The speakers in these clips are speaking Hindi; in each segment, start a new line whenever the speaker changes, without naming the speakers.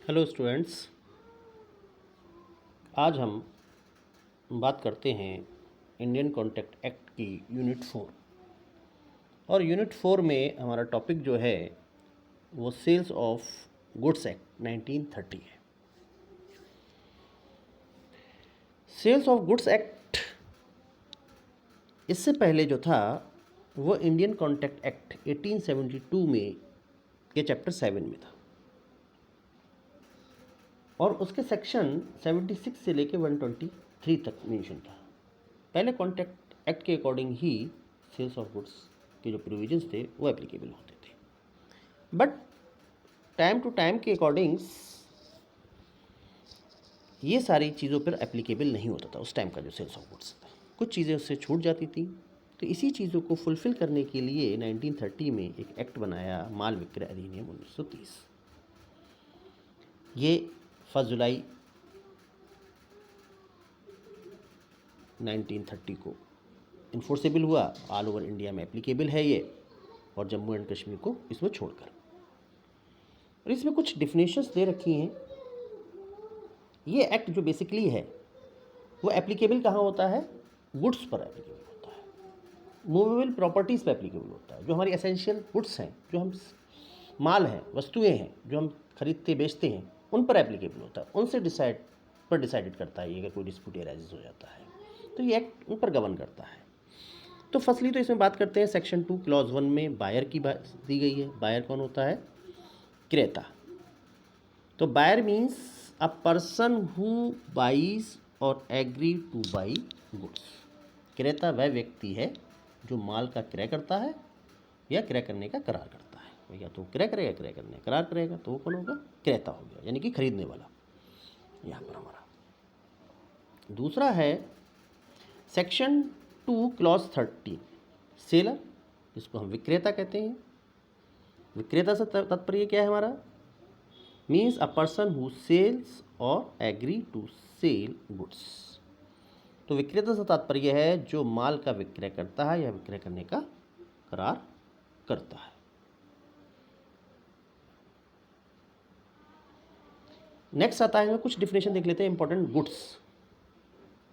Hello students. आज हम बात करते हैं इंडियन कॉन्ट्रैक्ट एक्ट की यूनिट 4। और यूनिट 4 में हमारा टॉपिक जो है वो सेल्स ऑफ गुड्स एक्ट 1930 है। सेल्स ऑफ गुड्स एक्ट इससे पहले जो था वो इंडियन कॉन्ट्रैक्ट एक्ट 1872 में के चैप्टर 7 में था और उसके सेक्शन 76 से लेके 123 तक मेंशन था। पहले कॉन्ट्रैक्ट एक्ट के अकॉर्डिंग ही सेल्स ऑफ गुड्स के जो प्रोविजंस थे वो एप्लीकेबल होते थे, बट टाइम टू टाइम के अकॉर्डिंग ये सारी चीज़ों पर एप्लीकेबल नहीं होता था। उस टाइम का जो सेल्स ऑफ गुड्स था कुछ चीज़ें उससे छूट जाती थी। तो इसी चीज़ों को फुलफ़िल करने के लिए 1930 में एक एक्ट बनाया, माल विक्रय अधिनियम 1930। ये 1 जुलाई 1930 को इन्फोर्सेबल हुआ, ऑल ओवर इंडिया में एप्लीकेबल है ये, और जम्मू एंड कश्मीर को इसमें छोड़कर। और इसमें कुछ डिफिनेशंस दे रखी हैं। ये एक्ट जो बेसिकली है वो एप्लीकेबल कहाँ होता है? गुड्स पर एप्लीकेबल होता है, मूवेबल प्रॉपर्टीज़ पर एप्लीकेबल होता है। जो हमारी एसेंशियल गुड्स हैं, जो हम माल हैं, वस्तुएं हैं जो हम खरीदते बेचते हैं, उन पर एप्लीकेबल होता है। उनसे डिसाइडेड करता है ये अगर कोई डिस्प्यूट एराइज हो जाता है तो ये एक्ट उन पर गवर्न करता है। तो फर्स्टली तो इसमें बात करते हैं सेक्शन 2 क्लॉज 1 में बायर की बात दी गई है। बायर कौन होता है? क्रेता। तो buyer means a person who buys or agree to buy goods. क्रेता वह व्यक्ति है जो माल का क्रय करता है या क्रय करने का करार करता है। या तो क्रय करेगा, क्रय करने का करार करेगा, तो वो कौन होगा? क्रेता हो गया, यानी कि खरीदने वाला। यहाँ पर हमारा दूसरा है सेक्शन 2 क्लॉज 13 सेलर, जिसको हम विक्रेता कहते हैं। विक्रेता से तात्पर्य क्या है हमारा? Means a person who sells or agree to sell goods. तो विक्रेता से तात्पर्य है जो माल का विक्रय करता है या विक्रय करने का करार करता है। नेक्स्ट आता है, कुछ डिफिनेशन देख लेते हैं। इंपॉर्टेंट गुड्स,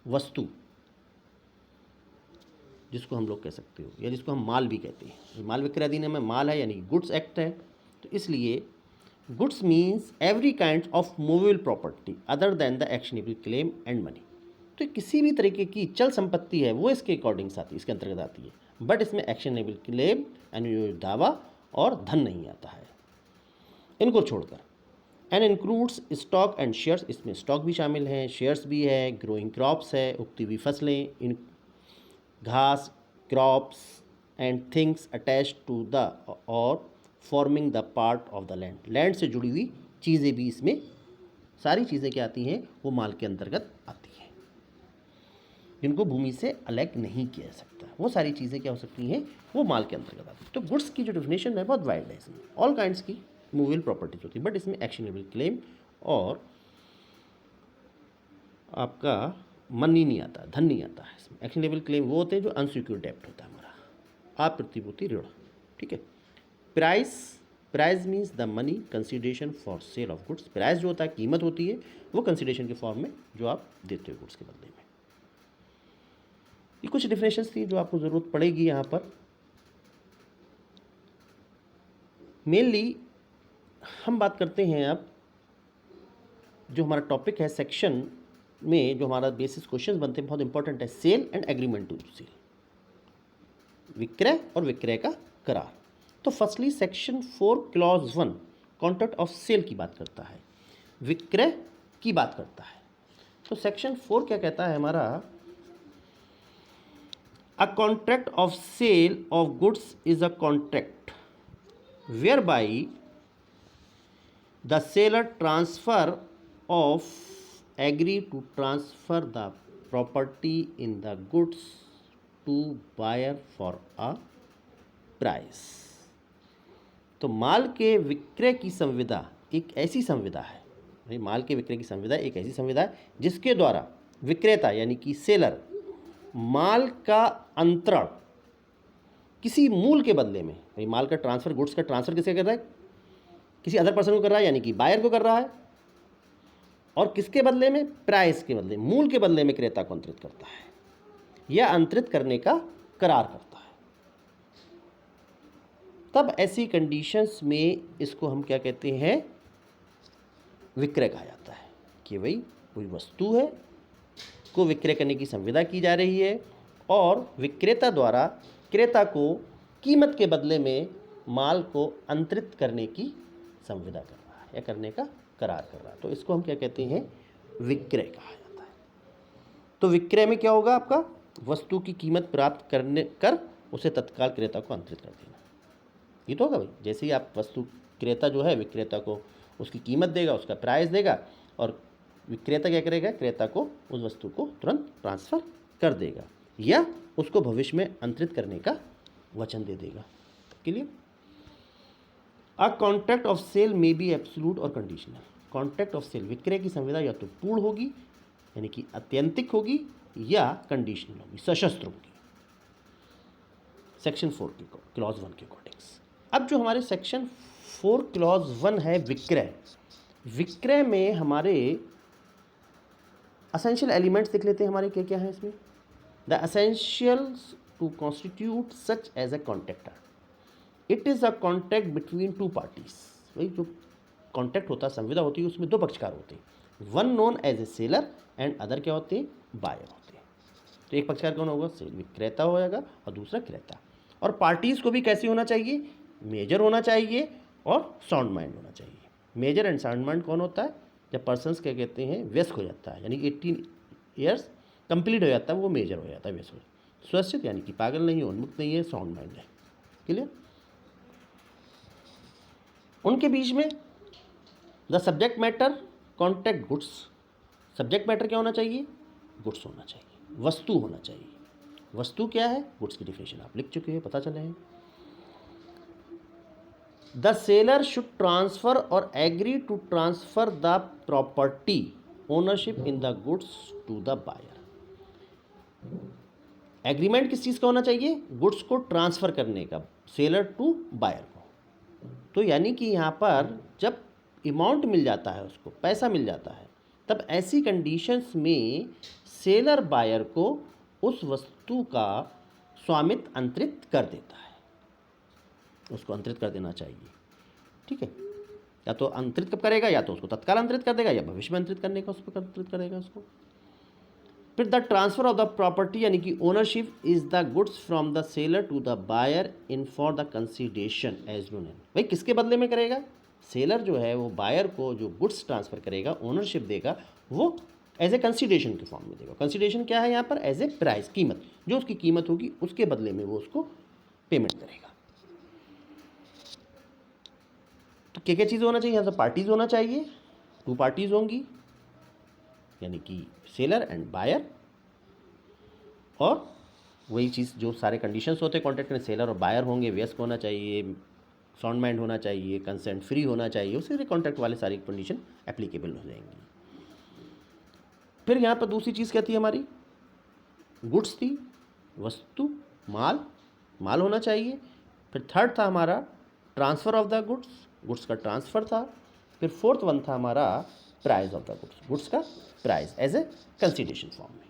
वस्तु, जिसको हम लोग कह सकते हो या जिसको हम माल भी कहते हैं। माल विक्रय अधिनियम में माल है, यानी गुड्स एक्ट है। तो इसलिए goods means every kind of movable property other than the actionable claim and money. तो किसी भी तरीके की चल संपत्ति है वो इसके अकॉर्डिंग आती है, इसके अंतर्गत आती है, बट इसमें एक्शनेबल क्लेम यानी दावा और धन नहीं आता है इनको छोड़कर। And includes stock and shares, इसमें स्टॉक भी शामिल हैं, शेयर्स भी है, ग्रोइंग क्रॉप्स है, उगती हुई फसलें, इन घास, crops and things attach to the or forming the part of the land. Land से जुड़ी हुई चीज़ें भी इसमें, सारी चीज़ें क्या आती हैं? वो माल के अंतर्गत आती हैं, जिनको भूमि से अलग नहीं किया जा सकता। वो सारी चीज़ें क्या हो सकती हैं? वो माल के अंतर्गत आती हैं। तो गुड्स की जो डेफिनेशन है बहुत वाइड है। इसमें ऑल काइंड्स की मूवेबल प्रॉपर्टीज होती है, बट इसमें एक्शनेबल क्लेम और आपका मनी नहीं आता, धन नहीं आता है। इसमें एक्शनेबल क्लेम वो होते हैं जो अनसिक्योर्ड डेब्ट होता है हमारा, अप्रतिभूति ऋण। ठीक है। Price means the money consideration for sale of goods. Price जो होता है, कीमत होती है, वो कंसिडरेशन के फॉर्म में जो आप देते हो गुड्स के बदले में। ये कुछ डिफिनेशंस थी जो आपको ज़रूरत पड़ेगी यहाँ पर। मेनली हम बात करते हैं अब जो हमारा टॉपिक है सेक्शन में, जो हमारा बेसिस क्वेश्चन बनते हैं, बहुत इंपॉर्टेंट है। Sale and agreement to sale, विक्रय और विक्रय का करार। तो firstly section 4 clause 1 contract of sale की बात करता है, विक्रय की बात करता है। तो सेक्शन 4 क्या कहता है हमारा? A contract of sale of goods is a contract where by the seller transfer of agree to transfer the property in the goods to buyer for a price. तो माल के विक्रय की संविदा एक ऐसी संविदा है, भाई माल के विक्रय की संविदा एक ऐसी संविदा है जिसके द्वारा विक्रेता यानी कि सेलर माल का अंतरण किसी मूल के बदले में, भाई माल का ट्रांसफर, गुड्स का ट्रांसफर किसे कर रहा है? किसी अदर पर्सन को कर रहा है, यानी कि बायर को कर रहा है। और किसके बदले में? प्राइस के बदले, मूल के बदले में क्रेता को अंतरित करता है या अंतरित करने का करार करता है। तब ऐसी कंडीशंस में इसको हम क्या कहते हैं? विक्रय कहा जाता है कि भाई कोई वस्तु है को विक्रय करने की संविदा की जा रही है और विक्रेता द्वारा क्रेता को कीमत के बदले में माल को अंतरित करने की संविदा कर रहा है या करने का करार कर रहा है, तो इसको हम क्या कहते हैं? विक्रय कहा जाता है। तो विक्रय में क्या होगा आपका? वस्तु की कीमत प्राप्त करने कर उसे तत्काल क्रेता को अंतरित कर देना, ये तो होगा भाई। जैसे ही आप वस्तु, क्रेता जो है विक्रेता को उसकी कीमत देगा, उसका प्राइस देगा और विक्रेता क्या करेगा? क्रेता को उस वस्तु को तुरंत ट्रांसफ़र कर देगा या उसको भविष्य में अंतरित करने का वचन दे देगा। Clear? A contract of sale may be absolute or conditional. Contract of sale, विक्रय की संविदा या तो पूर्ण होगी यानी कि आत्यंतिक होगी या कंडीशनल होगी, सशस्त्र होगी, सेक्शन 4 की क्लॉज 1 के अकॉर्डिंग। अब जो हमारे सेक्शन 4 क्लॉज 1 है विक्रय, विक्रय में हमारे असेंशियल एलिमेंट्स देख लेते हैं हमारे क्या क्या हैं इसमें। The essentials to constitute such as a contract, it is a contract between two parties. वही जो कॉन्ट्रैक्ट होता है, संविदा होती है, उसमें दो पक्षकार होते हैं, one known as a seller and other क्या होते हैं? बायर होते हैं। तो एक पक्षकार कौन होगा? सेल विक्रेता हो जाएगा और दूसरा क्रेता। और पार्टीज़ को भी कैसी होना चाहिए? मेजर होना चाहिए और साउंड माइंड होना चाहिए। मेजर एंड साउंड माइंड कौन होता है? जब पर्सन्स क्या कहते हैं? व्यस्क हो जाता है, यानी 18 ईयर्स कंप्लीट हो जाता है, वो मेजर हो जाता है, व्यस्क हो जाता है। स्वस्थित यानी कि पागल नहीं है, उन्मुक्त नहीं है, साउंड माइंड है। क्लियर? उनके बीच में the subject matter contract goods, subject matter क्या होना चाहिए? गुड्स होना चाहिए, वस्तु होना चाहिए। वस्तु क्या है? गुड्स की डिफिनेशन आप लिख चुके हैं, पता चले हैं। The seller should transfer or agree to transfer the property ownership in the goods to the buyer. Agreement किस चीज़ का होना चाहिए? गुड्स को ट्रांसफर करने का, सेलर टू बायर को। तो यानी कि यहाँ पर जब अमाउंट मिल जाता है, उसको पैसा मिल जाता है, तब ऐसी कंडीशंस में सेलर बायर को उस वस्तु का स्वामित्व अंतरित कर देता है, उसको अंतरित कर देना चाहिए। ठीक है? या तो अंतरित कब करेगा? या तो उसको तत्काल अंतरित कर देगा या भविष्य में अंतरित करने का उस पर अंतरित करेगा उसको। फिर the transfer of the property यानी कि ownership is the goods from the seller to the buyer in for the consideration as known. भाई किसके बदले में करेगा? सेलर जो है वो बायर को जो गुड्स ट्रांसफर करेगा, ओनरशिप देगा, वो एज ए कंसीडरेशन के फॉर्म में देगा। कंसीडरेशन क्या है यहाँ पर? एज ए प्राइस, कीमत, जो उसकी कीमत होगी उसके बदले में वो उसको पेमेंट करेगा। तो क्या क्या चीज़ होना चाहिए? यहाँ से पार्टीज होना चाहिए, 2 पार्टीज होंगी यानी कि सेलर एंड बायर, और वही चीज़ जो सारे कंडीशंस होते हैं कॉन्ट्रैक्ट में, सेलर और बायर होंगे, व्यस्क होना चाहिए, साउंड माइंड होना चाहिए, कंसेंट फ्री होना चाहिए, उससे कॉन्ट्रैक्ट वाले सारी कंडीशन एप्लीकेबल हो जाएंगी। फिर यहाँ पर दूसरी चीज़ क्या थी हमारी? गुड्स थी, वस्तु, माल, माल होना चाहिए। फिर थर्ड था हमारा transfer of the goods, goods का ट्रांसफ़र था। फिर फोर्थ वन था हमारा price of the goods, goods का price as a consideration form में।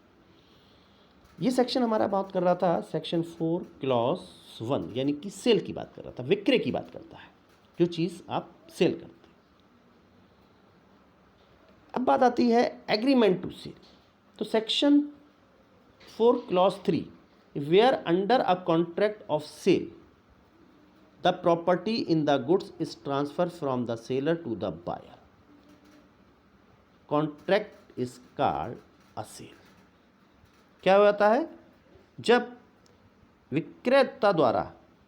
ये सेक्शन हमारा बात कर रहा था सेक्शन 4 क्लॉज 1 यानी कि सेल की बात कर रहा था, विक्रय की बात करता है, जो चीज़ आप सेल करते हैं। अब बात आती है एग्रीमेंट टू सेल। तो section 4 clause 3, where under a contract of sale the property in the goods is transfer from the seller to the buyer, contract is called a sale. क्या होता है? जब विक्रेता द्वारा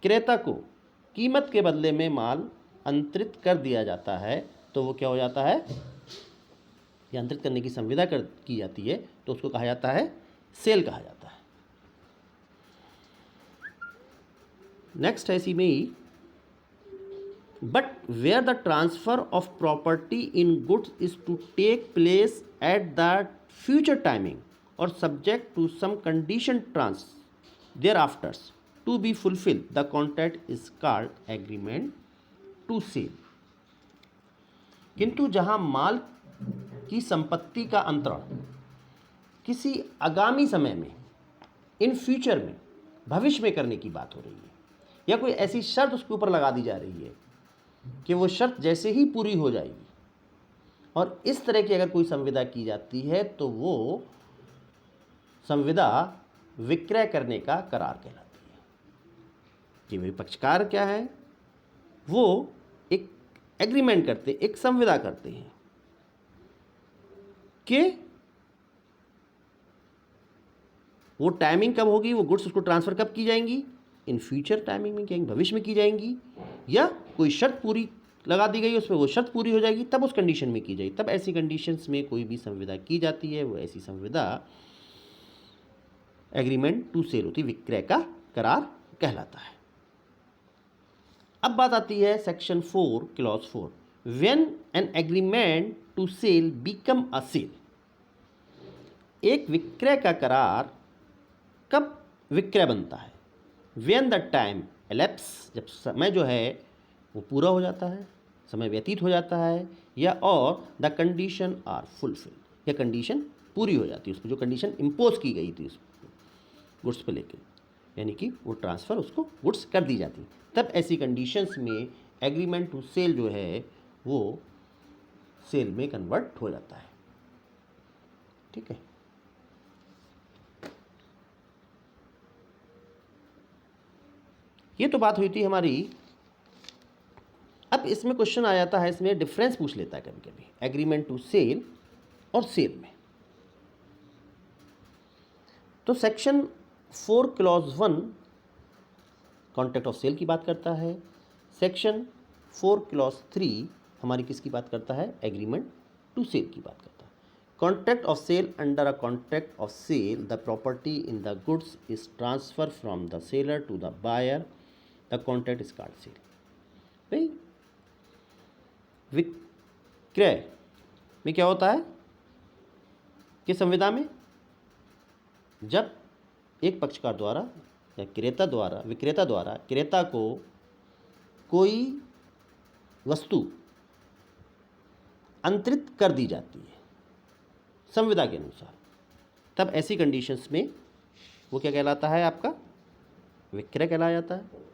क्रेता को कीमत के बदले में माल अंतरित कर दिया जाता है, तो वो क्या हो जाता है? या अंतरित करने की संविदा की जाती है, तो उसको कहा जाता है सेल कहा जाता है। नेक्स्ट है इसी में ही, but where the transfer of property in goods is to take place at the future timing or subject to some condition thereafter to be fulfilled, the contract is called agreement to sale। किंतु जहां माल की संपत्ति का अंतरण किसी आगामी समय में, इन फ्यूचर में, भविष्य में करने की बात हो रही है, या कोई ऐसी शर्त उसके ऊपर लगा दी जा रही है कि वो शर्त जैसे ही पूरी हो जाएगी, और इस तरह की अगर कोई संविदा की जाती है तो वो संविदा विक्रय करने का करार कहलाती है। कि विपक्षकार क्या है, वो एक एग्रीमेंट करते, एक संविदा करते हैं कि वो टाइमिंग कब होगी, वो गुड्स उसको ट्रांसफ़र कब की जाएंगी, इन फ्यूचर टाइमिंग में की, भविष्य में की जाएंगी, या कोई शर्त पूरी लगा दी गई उसमें वो शर्त पूरी हो जाएगी तब उस कंडीशन में की जाएगी। तब ऐसी कंडीशंस में कोई भी संविदा की जाती है, वो ऐसी संविदा एग्रीमेंट टू सेल होती, विक्रय का करार कहलाता है। अब बात आती है section 4 clause 4, when an agreement to sale become a sale. एक विक्रय का करार कब विक्रय बनता है, व्हेन द टाइम एलेप्स, जब समय जो है वो पूरा हो जाता है, समय व्यतीत हो जाता है, या और द कंडीशन आर फुलफिल, या कंडीशन पूरी हो जाती है, उसको जो कंडीशन इम्पोज की गई थी उस गुड्स पे लेके, यानी कि वो ट्रांसफ़र उसको गुड्स कर दी जाती, तब ऐसी कंडीशंस में एग्रीमेंट टू सेल जो है वो सेल में कन्वर्ट हो जाता है। ठीक है, ये तो बात हुई थी हमारी। अब इसमें क्वेश्चन आ जाता है, इसमें डिफरेंस पूछ लेता है कभी कभी एग्रीमेंट टू सेल और सेल में। तो section 4 clause 1 contract of sale की बात करता है, सेक्शन 4 क्लॉज 3 हमारी किसकी बात करता है, एग्रीमेंट टू सेल की बात करता है। Contract of sale, under a contract of sale the property in the goods is transfer from the seller to the buyer, the contract is called sale. भाई विक्रय में क्या होता है कि संविदा में जब एक पक्षकार द्वारा या विक्रेता द्वारा क्रेता को कोई वस्तु अंतरित कर दी जाती है संविदा के अनुसार, तब ऐसी कंडीशंस में वो क्या कहलाता है, आपका विक्रय कहलाया जाता है।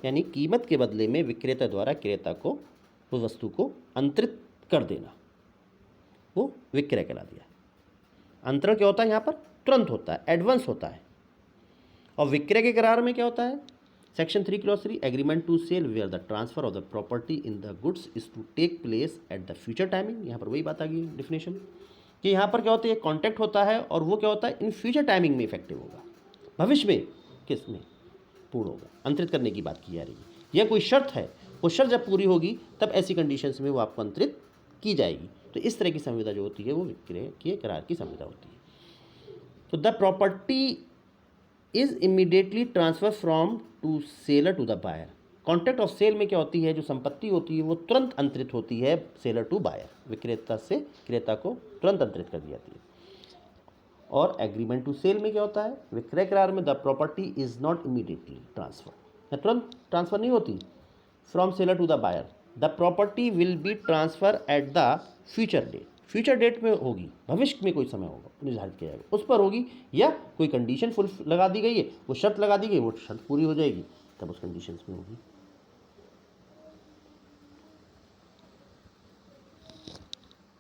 यानी कीमत के बदले में विक्रेता द्वारा क्रेता को उस वस्तु को अंतरित कर देना, वो विक्रय कहला दिया। अंतरण क्या होता है यहाँ पर, तुरंत होता है, एडवांस होता है। और विक्रय के करार में क्या होता है, section 3 clause 3, agreement to sale where the transfer of the property in the goods is to take place at the future timing. यहाँ पर वही बात आ गई डिफिनेशन कि यहाँ पर क्या होता है, कॉन्ट्रैक्ट होता है और वो क्या होता है, इन फ्यूचर टाइमिंग में इफेक्टिव होगा, भविष्य में किस में पूर्ण होगा, अंतरित करने की बात की जा रही है। यह कोई शर्त है, वो शर्त जब पूरी होगी तब ऐसी कंडीशंस में वो आपको अंतरित की जाएगी। तो इस तरह की संविदा जो होती है वो विक्रय के करार की संविदा होती है। तो the property is immediately transfer from to seller to the buyer. Contract of sale में क्या होती है, जो संपत्ति होती है वो तुरंत अंतरित होती है सेलर टू बायर, विक्रेता से क्रेता को तुरंत अंतरित कर दी जाती है। और एग्रीमेंट टू सेल में क्या होता है, विक्रय करार में the property is not immediately transfer, तुरंत ट्रांसफर नहीं होती from seller to the buyer, the property will be transfer at the future date. Future date में होगी, भविष्य में कोई समय होगा निर्धारित किया जाएगा उस पर होगी, या कोई कंडीशन फुल लगा दी गई है, वो शर्त लगा दी गई, वो शर्त पूरी हो जाएगी तब उस कंडीशंस में होगी।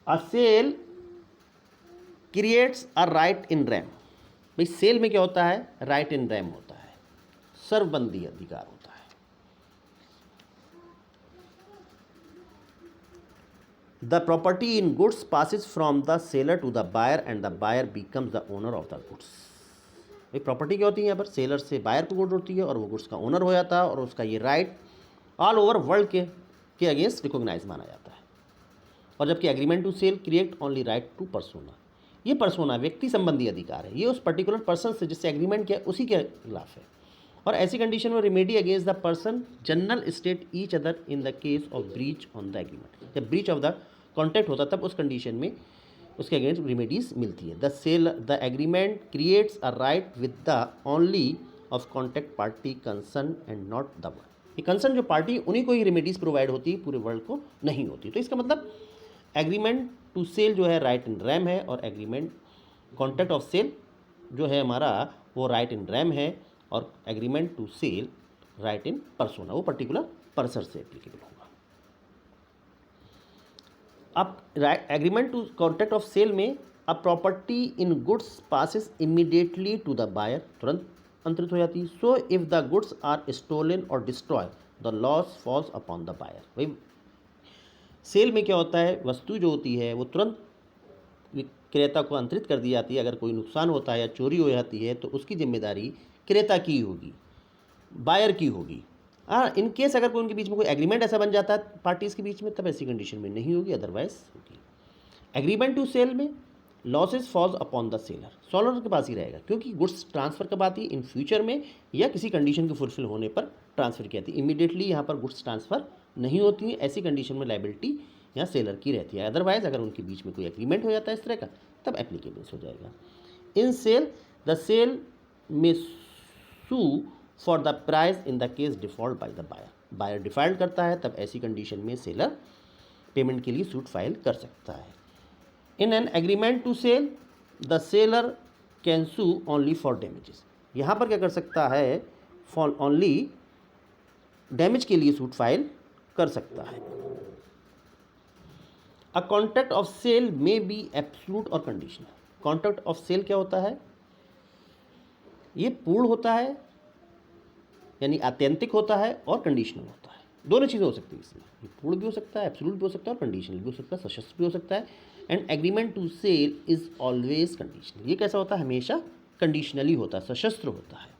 A sale creates a right in रैम। भाई सेल में क्या होता है, राइट इन रैम होता है, सर्वबंदी अधिकार होता है। The property in goods passes from the seller to the buyer and the buyer becomes the owner of the goods. भाई प्रॉपर्टी क्या होती है, यहाँ पर सेलर से बायर को गुड होती है और वो गुड्स का ओनर हो जाता है, और उसका ये राइट ऑल ओवर वर्ल्ड के अगेंस्ट रिकॉग्नाइज माना जाता है। और जबकि agreement to sale create only right to persona, ये पर्सोना व्यक्ति संबंधी अधिकार है, ये उस पर्टिकुलर पर्सन से जिससे एग्रीमेंट किया उसी के खिलाफ है। और ऐसी कंडीशन में remedy against the person general state each other in the case of breach on the agreement. जब ब्रीच ऑफ द कॉन्ट्रैक्ट होता तब उस कंडीशन में उसके अगेंस्ट रेमेडीज मिलती है। The agreement creates a right with the only of contract party concern and not the world. ये कंसर्न जो पार्टी उन्हीं को ही रेमेडीज प्रोवाइड होती है, पूरे वर्ल्ड को नहीं होती। तो इसका मतलब एग्रीमेंट टू सेल जो है राइट इन रैम है, और एग्रीमेंट कॉन्ट्रैक्ट ऑफ सेल जो है हमारा वो राइट इन रैम है, और agreement to sell right in persona, वो पर्टिकुलर पर्सन से एप्लीकेबल होगा। अब agreement to contract of sale में a property in goods passes immediately to the buyer, तुरंत अंतरित हो जाती है। So if the goods are stolen or destroy the loss falls upon the buyer. भाई सेल में क्या होता है, वस्तु जो होती है वो तुरंत विक्रेता को अंतरित कर दी जाती है। अगर कोई नुकसान होता है या चोरी हो जाती है तो उसकी जिम्मेदारी क्रेता की होगी, बायर की होगी। हाँ, इन केस अगर कोई उनके बीच में कोई एग्रीमेंट ऐसा बन जाता है पार्टीज़ के बीच में, तब ऐसी कंडीशन में नहीं होगी, अदरवाइज होगी। एग्रीमेंट टू सेल में losses false upon the seller, seller के पास ही रहेगा, क्योंकि गुड्स ट्रांसफ़र कब आती है, इन फ्यूचर में या किसी कंडीशन के फुलफिल होने पर ट्रांसफ़र की जाती है। इमीडिएटली यहाँ पर गुड्स ट्रांसफ़र नहीं होती है, ऐसी कंडीशन में लाइबिलिटी यहाँ सेलर की रहती है। अदरवाइज अगर उनके बीच में कोई एग्रीमेंट हो जाता है इस तरह का, तब एप्लीकेबल हो जाएगा। इन सेल द सेल में sue for the price in the case default by the buyer, buyer default करता है तब ऐसी कंडीशन में सेलर पेमेंट के लिए सूट फाइल कर सकता है। In an agreement to sale the seller can sue only for damages, यहाँ पर क्या कर सकता है, फॉर ओनली डैमेज के लिए सूट फाइल कर सकता है। अ कॉन्ट्रैक्ट ऑफ सेल में B absolute or conditional. Contract of cell क्या होता है, ये पूर्ण होता है यानी आत्यंतिक होता है, और कंडीशनल होता है। दोनों चीज़ें हो सकती है इसमें, ये पूर्ण भी हो सकता है, एब्सोल्यूट भी हो सकता है, और कंडीशनल भी हो सकता है, सशस्त्र भी हो सकता है। And agreement to sale is always conditional, ये कैसा होता है, हमेशा कंडीशनली होता है, सशस्त्र होता है।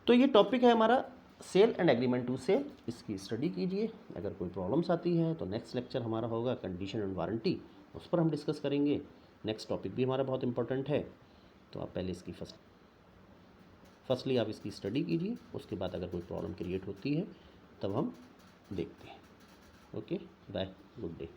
तो ये टॉपिक है हमारा sale and agreement to sale, इसकी स्टडी कीजिए। अगर कोई प्रॉब्लम्स आती हैं तो नेक्स्ट लेक्चर हमारा होगा कंडीशन एंड वारंटी, उस पर हम डिस्कस करेंगे। नेक्स्ट टॉपिक भी हमारा बहुत इंपॉर्टेंट है, तो आप पहले इसकी फर्स्टली आप इसकी स्टडी कीजिए, उसके बाद अगर कोई प्रॉब्लम क्रिएट होती है तब हम देखते हैं। Okay, bye, good day.